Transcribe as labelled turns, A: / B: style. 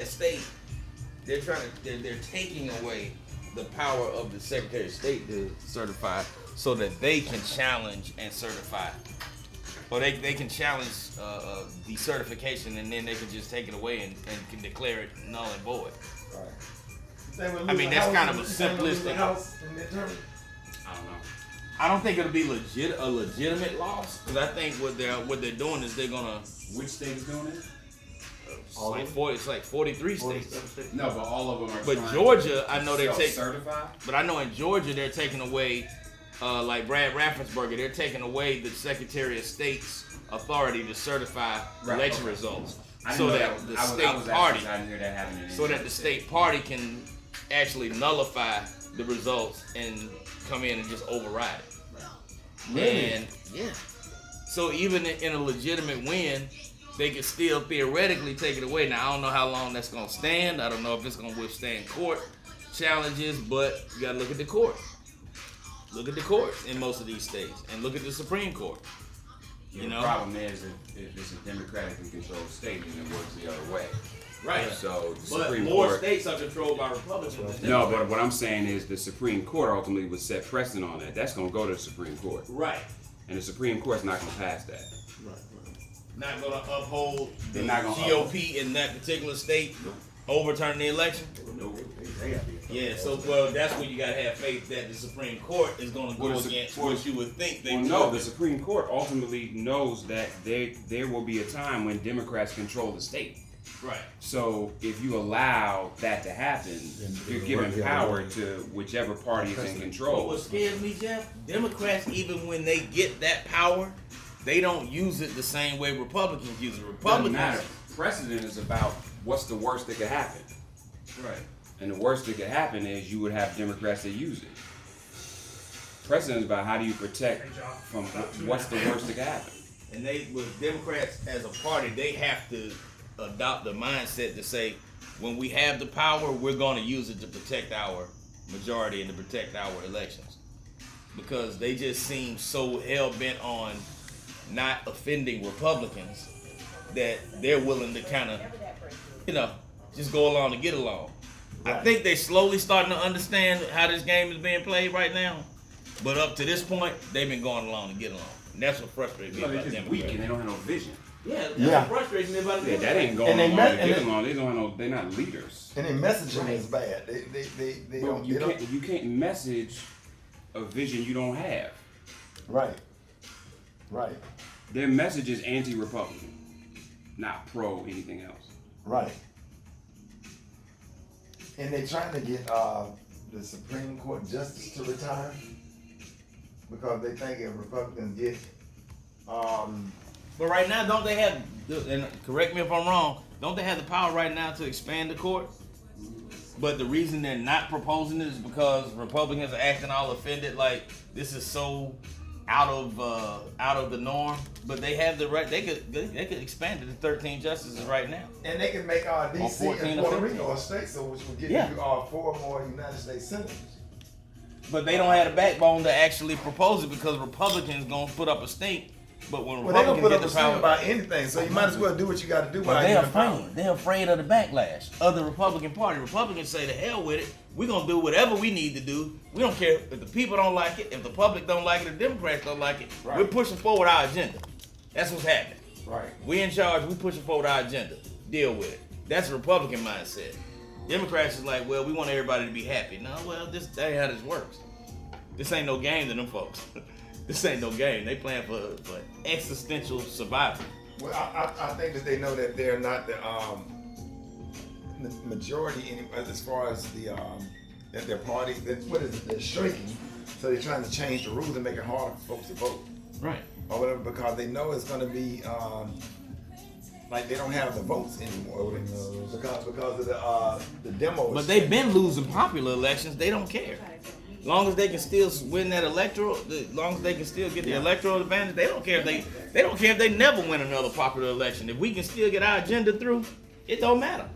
A: state, they're taking away the power of the Secretary of State to certify, so that they can challenge and certify, or they can challenge the certification, and then they can just take it away and can declare it null and void.
B: Right.
A: I mean, that's kind of a simplistic.
B: I don't know.
A: I don't think it'll be a legitimate loss, because I think what they're doing is they're gonna.
C: Which state is doing it?
A: It's like 43 states.
C: No, but all of them are.
A: But Georgia, I know they're taking.
C: Certified.
A: But I know in Georgia they're taking away, like Brad Raffensperger, they're taking away the Secretary of State's authority to certify election results, so that the state party, so that the state party can actually nullify the results and come in and just override it.
B: Really?
A: And yeah, so even in a legitimate win, they could still theoretically take it away. Now, I don't know how long that's going to stand. I don't know if it's going to withstand court challenges, but you got to look at the court. Look at the courts in most of these states, and look at the Supreme Court.
C: The problem is if it's a democratically controlled state, then it works the other way.
A: Right.
C: So the
A: but
C: Supreme
A: more
C: Court,
A: states are controlled by Republicans.
C: No, but what I'm saying is the Supreme Court ultimately would set precedent on that. That's going to go to the Supreme Court.
A: Right.
C: And the Supreme Court's not going to pass that.
B: Right.
A: Not going to uphold the
C: They're not gonna
A: GOP in that particular state, overturn the election. Yeah, so that's where you gotta have faith that the Supreme Court is gonna go against what you would think they would.
C: No, the Supreme Court ultimately knows that there will be a time when Democrats control the state.
A: Right.
C: So if you allow that to happen, you're giving power to whichever party is in
A: But
C: control.
A: what scares me, Jeff, Democrats, even when they get that power, they don't use it the same way Republicans use it.
C: Doesn't matter. Precedent is about what's the worst that could happen.
A: Right.
C: And the worst that could happen is you would have Democrats that use it. Precedent is about how do you protect from what's the worst that could happen.
A: And with Democrats as a party, they have to adopt the mindset to say, when we have the power, we're going to use it to protect our majority and to protect our elections. Because they just seem so hell-bent on not offending Republicans that they're willing to kind of, just go along to get along. Right. I think they're slowly starting to understand how this game is being played right now. But up to this point, they've been going along to get along. And that's what frustrates me about them.
C: Weak and they don't have no vision.
A: Yeah, that's what frustrates me about them.
C: Yeah, that ain't going along to get along. They don't have they're not leaders.
B: And their messaging is bad. They don't.
C: You can't message a vision you don't have.
B: Right.
C: Their message is anti-Republican, not pro anything else.
B: Right. And they're trying to get the Supreme Court justice to retire because they think if Republicans get.
A: But right now, don't they have? And correct me if I'm wrong. Don't they have the power right now to expand the court? But the reason they're not proposing it is because Republicans are acting all offended, like this is so out of the norm. But they have the right. They could expand it to 13 justices right now.
B: And they can make DC and Puerto Rico a state, so which will give you 4 more United States senators.
A: But they don't have the backbone to actually propose it because Republicans gonna put up a stink. But when
B: they don't put
A: get
B: up
A: the
B: a
A: power
B: stink about anything, so you might as well do what you got to do.
A: Well, they're afraid. They're afraid of the backlash of the Republican Party. Republicans say, "To hell with it. We're gonna do whatever we need to do. We don't care if the people don't like it, if the public don't like it, if the Democrats don't like it. Right. We're pushing forward our agenda. That's what's happening.
B: Right.
A: We in charge. We pushing forward our agenda. Deal with it. That's a Republican mindset. Democrats is like, well, we want everybody to be happy. No, well, that ain't how this works. This ain't no game to them folks. This ain't no game. They playing for existential survival.
B: Well, I think that they know that they're not the majority as far as that their party. They're shrinking, so they're trying to change the rules and make it harder for folks to vote.
A: Right.
B: Or whatever, because they know it's going to be like they don't have the votes anymore because of the demo.
A: But they've been losing popular elections. They don't care. As long as they can still win that electoral, as long as they can still get the electoral advantage, they don't care if they don't care if they never win another popular election. If we can still get our agenda through, it don't matter.